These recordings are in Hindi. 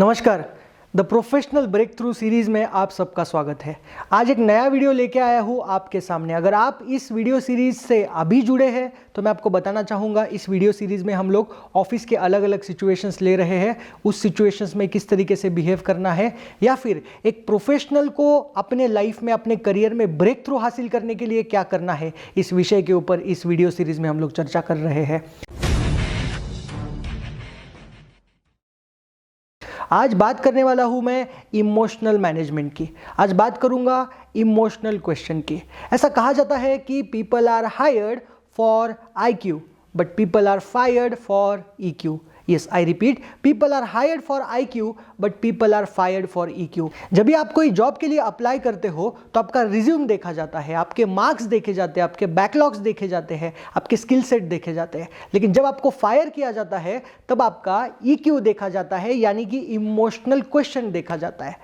नमस्कार। The professional breakthrough series में आप सबका स्वागत है। आज एक नया वीडियो लेके आया हूँ आपके सामने। अगर आप इस वीडियो सीरीज से अभी जुड़े हैं तो मैं आपको बताना चाहूँगा, इस वीडियो सीरीज में हम लोग ऑफिस के अलग अलग सिचुएशंस ले रहे हैं, उस सिचुएशंस में किस तरीके से बिहेव करना है, या फिर एक प्रोफेशनल को अपने लाइफ में, अपने करियर में ब्रेक थ्रू हासिल करने के लिए क्या करना है, इस विषय के ऊपर इस वीडियो सीरीज में हम लोग चर्चा कर रहे हैं। आज बात करने वाला हूं मैं इमोशनल मैनेजमेंट की। आज बात करूंगा इमोशनल क्वेश्चन की। ऐसा कहा जाता है कि people are hired for IQ but people are fired for EQ। Yes, I repeat, people are hired for IQ but people are fired for EQ। जब भी आप कोई जॉब के लिए अप्लाई करते हो तो आपका रिज्यूम देखा जाता है, आपके मार्क्स देखे जाते हैं, आपके बैकलॉग्स देखे जाते हैं, आपके स्किल सेट देखे जाते हैं। लेकिन जब आपको फायर किया जाता है तब आपका EQ देखा जाता है, यानी कि इमोशनल क्वेश्चन देखा जाता है।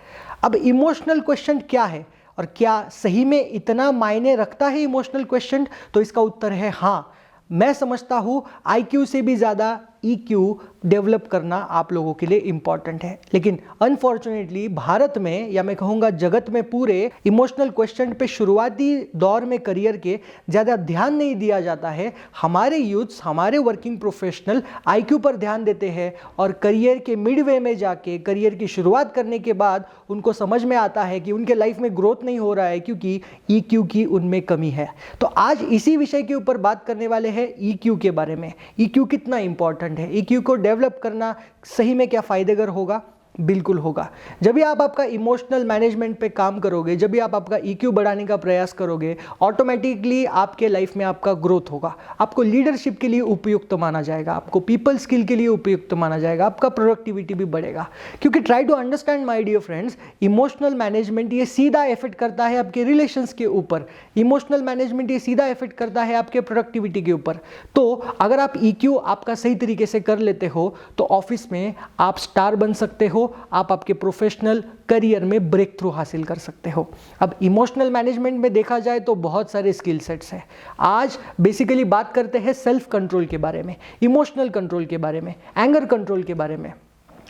अब इमोशनल क्वेश्चन क्या है और क्या सही में इतना मायने रखता है इमोशनल क्वेश्चन? तो इसका उत्तर है हाँ। मैं समझता हूं IQ से भी ज़्यादा EQ डेवलप करना आप लोगों के लिए इंपॉर्टेंट है। लेकिन अनफॉर्चुनेटली भारत में, या मैं कहूँगा जगत में पूरे, इमोशनल क्वेश्चन पे शुरुआती दौर में करियर के ज़्यादा ध्यान नहीं दिया जाता है। हमारे यूथ्स, हमारे वर्किंग प्रोफेशनल IQ पर ध्यान देते हैं और करियर के मिडवे में जाके, करियर की शुरुआत करने के बाद उनको समझ में आता है कि उनके लाइफ में ग्रोथ नहीं हो रहा है क्योंकि EQ की उनमें कमी है। तो आज इसी विषय के ऊपर बात करने वाले हैं, EQ के बारे में। EQ कितना इंपॉर्टेंट है, EQ को डेवलप करना सही में क्या फायदेगर होगा? बिल्कुल होगा। जब भी आप आपका इमोशनल मैनेजमेंट पे काम करोगे, जब भी आप आपका EQ बढ़ाने का प्रयास करोगे, ऑटोमेटिकली आपके लाइफ में आपका ग्रोथ होगा। आपको लीडरशिप के लिए उपयुक्त माना जाएगा, आपको पीपल स्किल के लिए उपयुक्त माना जाएगा, आपका प्रोडक्टिविटी भी बढ़ेगा। क्योंकि try to understand my dear friends, emotional management ये सीधा इफेक्ट करता है आपके रिलेशंस के ऊपर। इमोशनल मैनेजमेंट ये सीधा इफेक्ट करता है आपके प्रोडक्टिविटी के ऊपर। तो अगर आप EQ आपका सही तरीके से कर लेते हो तो ऑफिस में आप स्टार बन सकते हो, आप आपके प्रोफेशनल करियर में ब्रेक थ्रू हासिल कर सकते हो। अब इमोशनल मैनेजमेंट में देखा जाए तो बहुत सारे स्किल सेट्स हैं। आज बेसिकली बात करते हैं सेल्फ कंट्रोल के बारे में, इमोशनल कंट्रोल के बारे में, एंगर कंट्रोल के बारे में।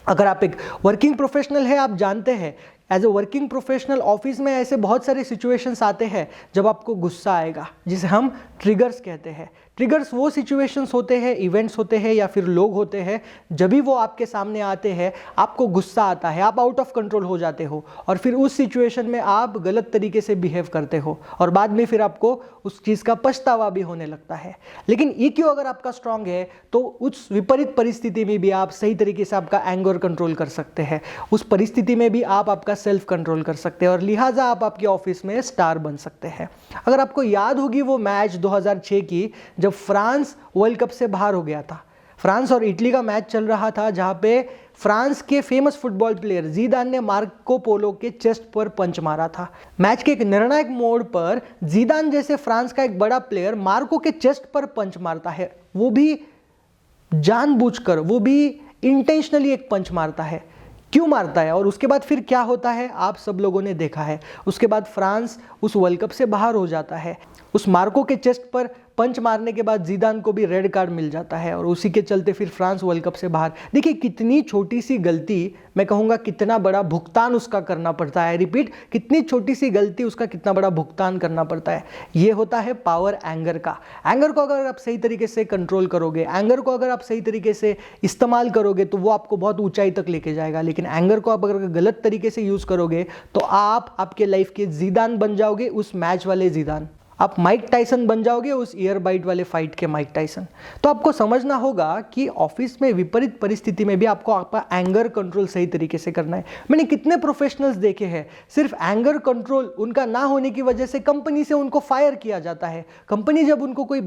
अगर आप एक वर्किंग प्रोफेशनल है, आप जानते हैं as a working professional office में ऐसे बहुत सारे सिचुएशंस आते हैं जब आपको गुस्सा आएगा, जिसे हम ट्रिगर्स कहते हैं। ट्रिगर्स वो सिचुएशंस होते हैं, इवेंट्स होते हैं या फिर लोग होते हैं, जब भी वो आपके सामने आते हैं आपको गुस्सा आता है, आप आउट ऑफ कंट्रोल हो जाते हो और फिर उस सिचुएशन में आप गलत तरीके से बिहेव करते हो और बाद में फिर आपको उस चीज़ का पछतावा भी होने लगता है। लेकिन EQ अगर आपका स्ट्रांग है तो उस विपरीत परिस्थिति में भी आप सही तरीके से आपका एंगर कंट्रोल कर सकते हैं, उस परिस्थिति में भी आप आपका सेल्फ कंट्रोल कर सकते हैं और लिहाजा आप आपके ऑफिस में स्टार बन सकते हैं। अगर आपको याद होगी वो मैच 2006 की, जब फ्रांस वर्ल्ड कप से बाहर हो गया था। फ्रांस और इटली का मैच चल रहा था जहां पे फ्रांस के फेमस फुटबॉल प्लेयर जीदान ने मार्को पोलो के चेस्ट पर पंच मारा था। मैच के एक निर्णायक मोड़ पर जीदान जैसे फ्रांस का एक बड़ा प्लेयर मार्को के चेस्ट पर पंच मारता है, वो भी जानबूझकर, वो भी इंटेंशनली एक पंच मारता है। क्यों मारता है और उसके बाद फिर क्या होता है आप सब लोगों ने देखा है। उसके बाद फ्रांस उस वर्ल्ड कप से बाहर हो जाता है। उस मार्को के चेस्ट पर पंच मारने के बाद जीदान को भी रेड कार्ड मिल जाता है और उसी के चलते फिर फ्रांस वर्ल्ड कप से बाहर। देखिए कितनी छोटी सी गलती, मैं कहूँगा कितना बड़ा भुगतान उसका करना पड़ता है। रिपीट, कितनी छोटी सी गलती उसका कितना बड़ा भुगतान करना पड़ता है। ये होता है पावर एंगर का। एंगर को अगर आप सही तरीके से कंट्रोल करोगे, एंगर को अगर आप सही तरीके से इस्तेमाल करोगे तो वो आपको बहुत ऊंचाई तक लेके जाएगा। लेकिन एंगर को आप अगर गलत तरीके से यूज़ करोगे तो आप आपके लाइफ के जीदान बन जाओगे, उस मैच वाले जीदान। आप माइक टाइसन बन जाओगे, उस ईयर बाइट वाले फाइट के माइक टाइसन। तो आपको समझना होगा कि ऑफिस में विपरीत परिस्थिति में भी आपको आपका एंगर कंट्रोल सही तरीके से करना है। मैंने कितने प्रोफेशनल्स देखे हैं, सिर्फ एंगर कंट्रोल उनका ना होने की वजह से कंपनी से उनको फायर किया जाता है। कंपनी जब उनको कोई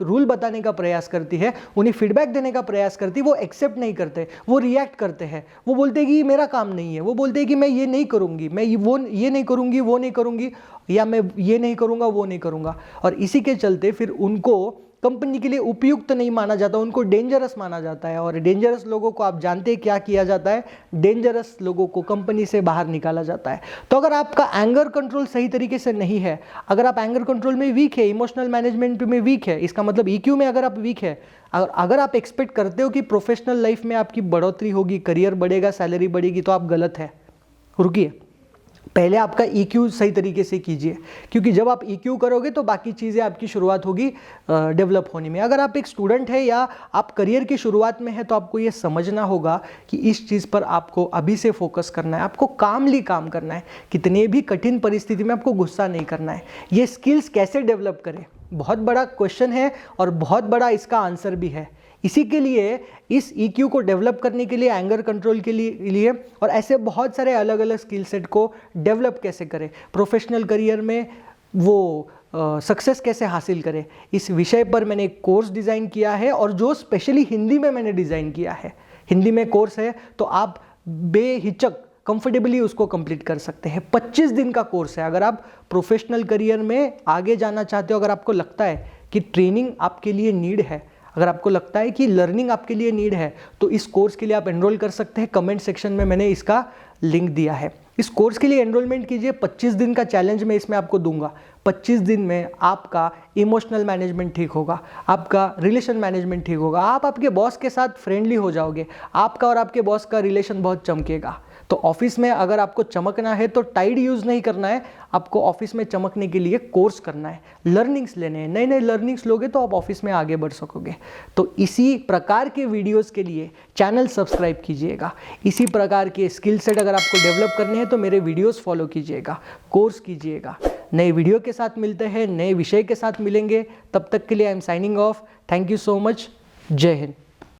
रूल बताने का प्रयास करती है, उन्हें फीडबैक देने का प्रयास करती है, वो एक्सेप्ट नहीं करते, वो रिएक्ट करते हैं। वो बोलते हैं कि ये मेरा काम नहीं है, वो बोलते हैं कि मैं ये नहीं करूँगी, मैं ये नहीं करूँगी, वो नहीं करूँगी, या मैं ये नहीं करूँगा, वो नहीं करूँगा। और इसी के चलते फिर उनको कंपनी के लिए उपयुक्त नहीं माना जाता, उनको डेंजरस माना जाता है। और डेंजरस लोगों को आप जानते हैं क्या किया जाता है, डेंजरस लोगों को कंपनी से बाहर निकाला जाता है। तो अगर आपका एंगर कंट्रोल सही तरीके से नहीं है, अगर आप एंगर कंट्रोल में वीक है, इमोशनल मैनेजमेंट में वीक है, इसका मतलब ईक्यू में अगर आप वीक है, अगर आप एक्सपेक्ट करते हो कि प्रोफेशनल लाइफ में आपकी बढ़ोतरी होगी, करियर बढ़ेगा, सैलरी बढ़ेगी, तो आप गलत है। रुकिए, पहले आपका EQ सही तरीके से कीजिए, क्योंकि जब आप EQ करोगे तो बाकी चीज़ें आपकी शुरुआत होगी डेवलप होने में। अगर आप एक स्टूडेंट है या आप करियर की शुरुआत में है तो आपको ये समझना होगा कि इस चीज़ पर आपको अभी से फोकस करना है, आपको कामली काम करना है, कितने भी कठिन परिस्थिति में आपको गुस्सा नहीं करना है। ये स्किल्स कैसे डेवलप करें, बहुत बड़ा क्वेश्चन है और बहुत बड़ा इसका आंसर भी है। इसी के लिए इस EQ को डेवलप करने के लिए, एंगर कंट्रोल के लिए और ऐसे बहुत सारे अलग अलग स्किल सेट को डेवलप कैसे करें, प्रोफेशनल करियर में वो सक्सेस कैसे हासिल करें, इस विषय पर मैंने एक कोर्स डिज़ाइन किया है, और जो स्पेशली हिंदी में मैंने डिज़ाइन किया है। हिंदी में कोर्स है तो आप बेहिचक कंफर्टेबली उसको कंप्लीट कर सकते हैं। 25 दिन का कोर्स है। अगर आप प्रोफेशनल करियर में आगे जाना चाहते हो, अगर आपको लगता है कि ट्रेनिंग आपके लिए नीड है, अगर आपको लगता है कि लर्निंग आपके लिए नीड है, तो इस कोर्स के लिए आप एनरोल कर सकते हैं। कमेंट सेक्शन में मैंने इसका लिंक दिया है। इस कोर्स के लिए एनरोलमेंट कीजिए। 25 दिन का चैलेंज मैं इसमें आपको दूंगा। 25 दिन में आपका इमोशनल मैनेजमेंट ठीक होगा, आपका रिलेशन मैनेजमेंट ठीक होगा, आप आपके बॉस के साथ फ्रेंडली हो जाओगे, आपका और आपके बॉस का रिलेशन बहुत चमकेगा। तो ऑफिस में अगर आपको चमकना है तो टाइड यूज़ नहीं करना है, आपको ऑफिस में चमकने के लिए कोर्स करना है, लर्निंग्स लेने हैं। नए नए लर्निंग्स लोगे तो आप ऑफिस में आगे बढ़ सकोगे। तो इसी प्रकार के वीडियोस के लिए चैनल सब्सक्राइब कीजिएगा। इसी प्रकार के स्किल सेट अगर आपको डेवलप करने हैं तो मेरे वीडियोस फॉलो कीजिएगा, कोर्स कीजिएगा। नए वीडियो के साथ मिलते हैं, नए विषय के साथ मिलेंगे। तब तक के लिए I am signing off. Thank you so much. जय हिंद।